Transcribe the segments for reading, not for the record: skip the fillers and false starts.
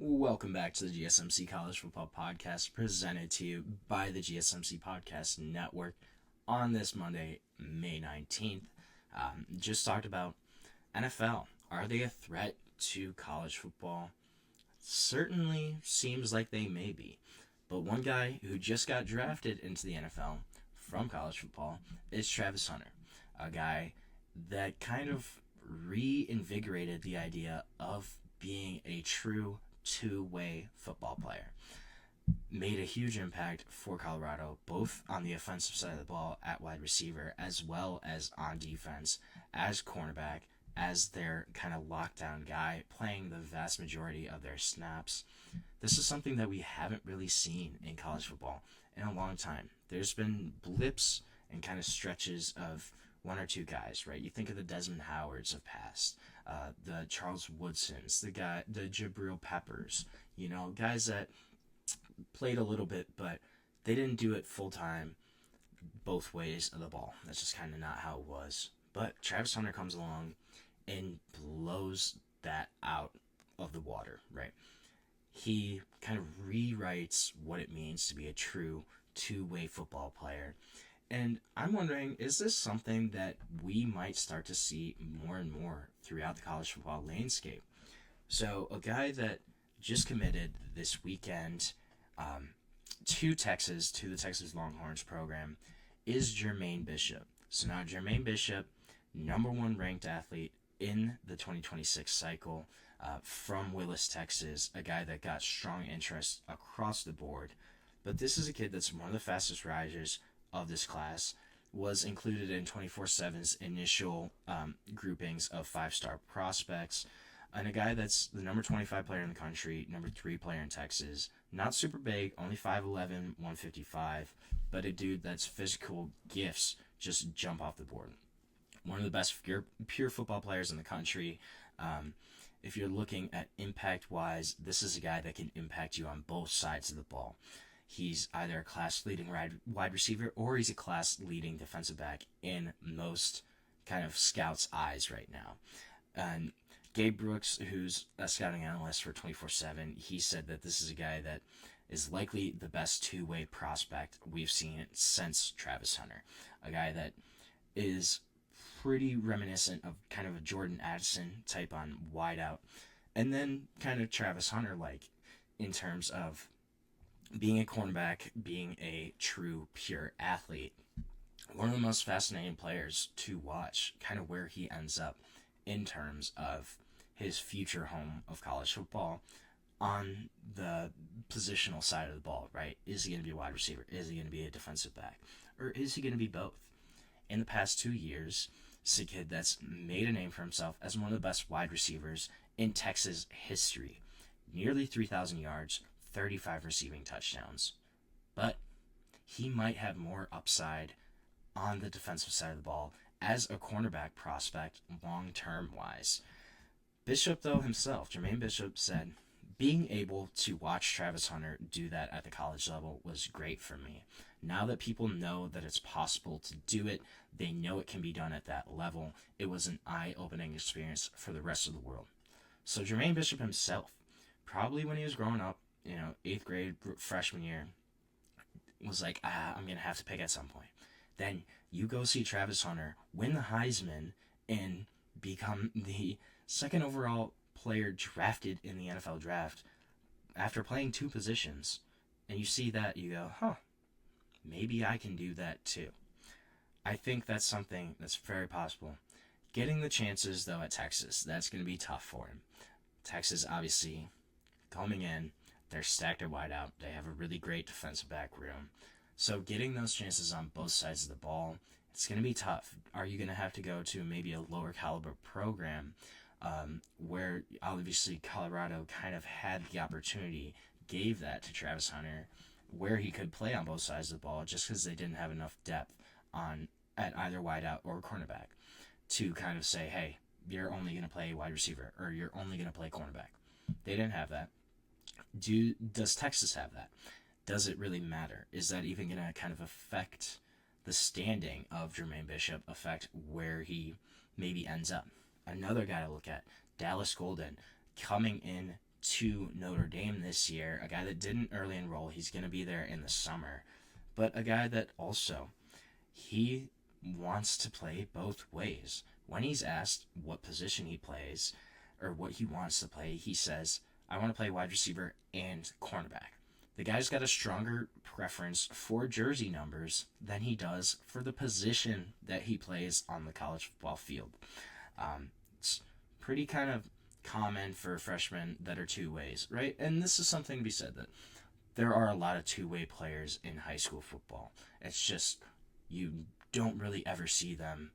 Welcome back to the GSMC College Football Podcast, presented to you by the GSMC Podcast Network on this Monday, May 19th. Just talked about NFL. Are they a threat to college football? Certainly seems like they may be. But one guy who just got drafted into the NFL from college football is Travis Hunter, a guy that kind of reinvigorated the idea of being a true two-way football player. Made a huge impact for Colorado, both on the offensive side of the ball at wide receiver, as well as on defense, as cornerback, as their kind of lockdown guy, playing the vast majority of their snaps. This is something that we haven't really seen in college football in a long time. There's been blips and kind of stretches of one or two guys, right? You think of the Desmond Howards of past, the Charles Woodsons, the Jabril Peppers, guys that played a little bit, but they didn't do it full time both ways of the ball. That's just kind of not how it was. But Travis Hunter comes along and blows that out of the water, right? He kind of rewrites what it means to be a true two-way football player. And I'm wondering, is this something that we might start to see more and more throughout the college football landscape? So a guy that just committed this weekend to Texas, to the Texas Longhorns program, is Jermaine Bishop. So now Jermaine Bishop, number one ranked athlete in the 2026 cycle from Willis, Texas, a guy that got strong interest across the board. But this is a kid that's one of the fastest risers of this class, was included in 24/7's initial groupings of five-star prospects, and a guy that's the number 25 player in the country, number 3 player in Texas, not super big, only 5'11", 155, but a dude that's physical gifts just jump off the board. One of the best pure football players in the country. If you're looking at impact-wise, this is a guy that can impact you on both sides of the ball. He's either a class-leading wide receiver or he's a class-leading defensive back in most kind of scouts' eyes right now. And Gabe Brooks, who's a scouting analyst for 24/7, he said that this is a guy that is likely the best two-way prospect we've seen since Travis Hunter. A guy that is pretty reminiscent of kind of a Jordan Addison type on wideout. And then kind of Travis Hunter-like in terms of being a cornerback, being a true, pure athlete. One of the most fascinating players to watch, kind of where he ends up in terms of his future home of college football on the positional side of the ball, right? Is he going to be a wide receiver? Is he going to be a defensive back? Or is he going to be both? In the past 2 years, it's a kid that's made a name for himself as one of the best wide receivers in Texas history. Nearly 3,000 yards, 35 receiving touchdowns. But he might have more upside on the defensive side of the ball as a cornerback prospect long-term wise. Bishop, though, himself, Jermaine Bishop, said, being able to watch Travis Hunter do that at the college level was great for me. Now that people know that it's possible to do it, they know it can be done at that level. It was an eye-opening experience for the rest of the world. So Jermaine Bishop himself, probably when he was growing up, 8th grade, freshman year, was like, I'm going to have to pick at some point. Then you go see Travis Hunter win the Heisman and become the second overall player drafted in the NFL draft after playing 2 positions. And you see that, you go, maybe I can do that too. I think that's something that's very possible. Getting the chances, though, at Texas, that's going to be tough for him. Texas, obviously, coming in, they're stacked at wideout. They have a really great defensive back room. So getting those chances on both sides of the ball, it's going to be tough. Are you going to have to go to maybe a lower caliber program where obviously Colorado kind of had the opportunity, gave that to Travis Hunter, where he could play on both sides of the ball just because they didn't have enough depth at either wideout or cornerback to kind of say, hey, you're only going to play wide receiver or you're only going to play cornerback. They didn't have that. Does Texas have that? Does it really matter? Is that even going to kind of affect the standing of Jermaine Bishop, affect where he maybe ends up? Another guy to look at, Dallas Golden, coming in to Notre Dame this year, a guy that didn't early enroll. He's going to be there in the summer, but a guy that also, he wants to play both ways. When he's asked what position he plays or what he wants to play, he says, I want to play wide receiver and cornerback. The guy's got a stronger preference for jersey numbers than he does for the position that he plays on the college football field. It's pretty kind of common for freshmen that are two ways, right? And this is something to be said, that there are a lot of two-way players in high school football. It's just you don't really ever see them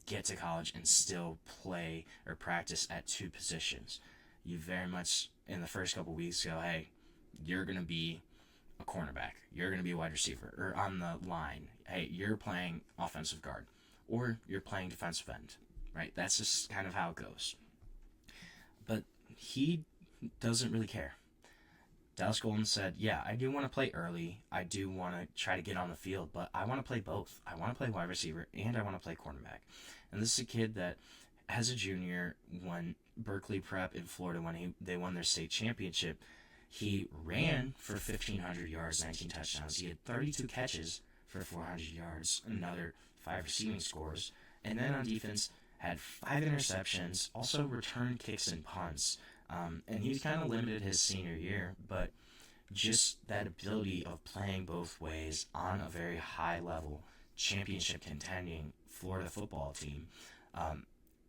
get to college and still play or practice at two positions. You very much in the first couple weeks go, hey, you're going to be a cornerback, you're going to be a wide receiver, or on the line, hey, you're playing offensive guard, or you're playing defensive end, right? That's just kind of how it goes. But he doesn't really care. Dallas Golden said, yeah, I do want to play early. I do want to try to get on the field, but I want to play both. I want to play wide receiver and I want to play cornerback. And this is a kid that, as a junior, when Berkeley Prep in Florida, when they won their state championship, he ran for 1,500 yards, 19 touchdowns. He had 32 catches for 400 yards, another 5 receiving scores. And then on defense, had 5 interceptions, also returned kicks and punts. And he kind of limited his senior year, but just that ability of playing both ways on a very high level, championship contending Florida football team,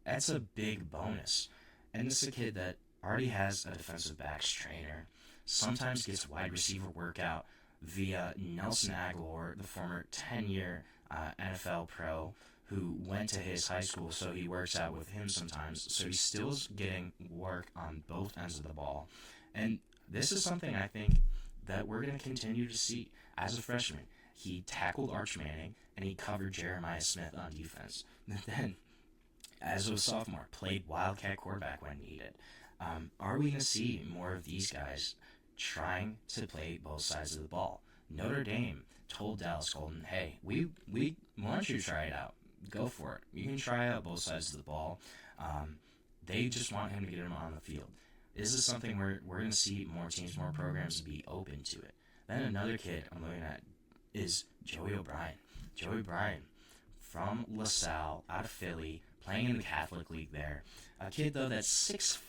that's a big bonus. And this is a kid that already has a defensive backs trainer, sometimes gets wide receiver workout via Nelson Aguilar, the former 10-year NFL pro, who went to his high school, so he works out with him sometimes. So he's still getting work on both ends of the ball. And this is something I think that we're going to continue to see. As a freshman, he tackled Arch Manning, and he covered Jeremiah Smith on defense. And then, as a sophomore, played wildcat quarterback when needed. Are we going to see more of these guys trying to play both sides of the ball? Notre Dame told Dallas Golden, hey, we want you to try it out. Go for it. You can try out both sides of the ball. They just want him to get him on the field. This is something we're going to see more teams, more programs be open to it. Then another kid I'm looking at is Joey O'Brien. Joey O'Brien from LaSalle, out of Philly, playing in the Catholic League there. A kid, though, that's 6'5",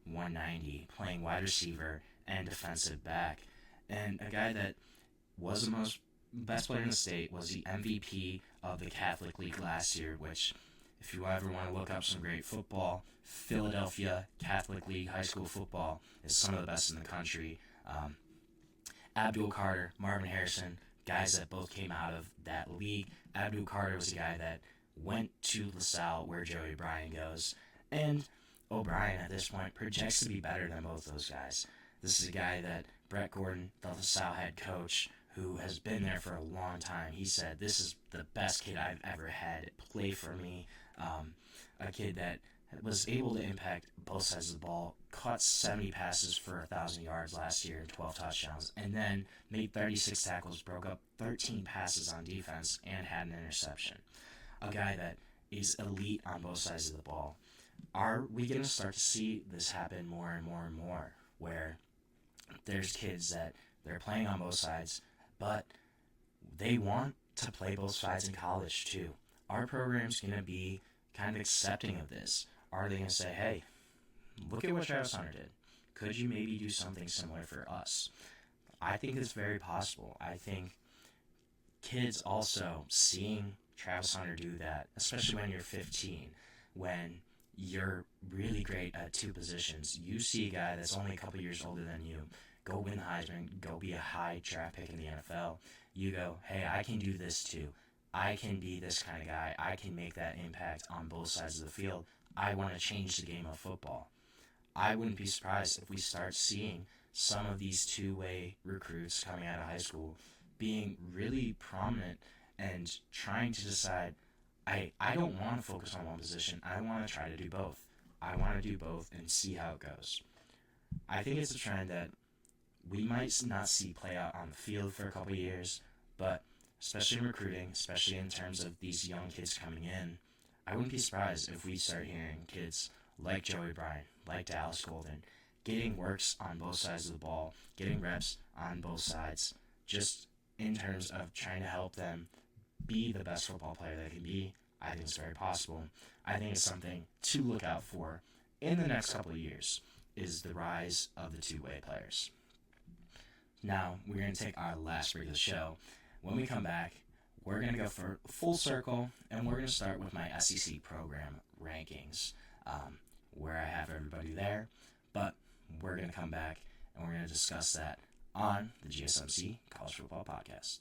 190, playing wide receiver and defensive back. And a guy that was the best player in the state, was the MVP of the Catholic League last year, which, if you ever want to look up some great football, Philadelphia Catholic League high school football is some of the best in the country. Abdul Carter, Marvin Harrison, guys that both came out of that league. Abdul Carter was a guy that went to LaSalle, where Joey O'Brien goes, and O'Brien at this point projects to be better than both those guys. This is a guy that Brett Gordon, the LaSalle head coach, who has been there for a long time, he said, this is the best kid I've ever had play for me. A kid that was able to impact both sides of the ball, caught 70 passes for 1,000 yards last year and 12 touchdowns, and then made 36 tackles, broke up 13 passes on defense, and had an interception. A guy that is elite on both sides of the ball. Are we going to start to see this happen more and more and more, where there's kids that they're playing on both sides, but they want to play both sides in college too? Our program's going to be kind of accepting of this. Are they going to say, hey, look at what Travis Hunter did. Could you maybe do something similar for us? I think it's very possible. I think kids also seeing Travis Hunter do that, especially when you're 15, when you're really great at two positions. You see a guy that's only a couple years older than you go win the Heisman, go be a high draft pick in the NFL. You go, hey, I can do this too. I can be this kind of guy. I can make that impact on both sides of the field. I want to change the game of football. I wouldn't be surprised if we start seeing some of these two-way recruits coming out of high school being really prominent and trying to decide, I don't want to focus on one position. I want to try to do both. I want to do both and see how it goes. I think it's a trend that we might not see play out on the field for a couple of years, but especially in recruiting, especially in terms of these young kids coming in, I wouldn't be surprised if we start hearing kids like Joey Bryan, like Dallas Golden, getting works on both sides of the ball, getting reps on both sides, just in terms of trying to help them be the best football player they can be. I think it's very possible. I think it's something to look out for in the next couple of years, is the rise of the two-way players. Now, we're going to take our last break of the show. When we come back, we're going to go for full circle, and we're going to start with my SEC program rankings, where I have everybody there. But we're going to come back, and we're going to discuss that on the GSMC College Football Podcast.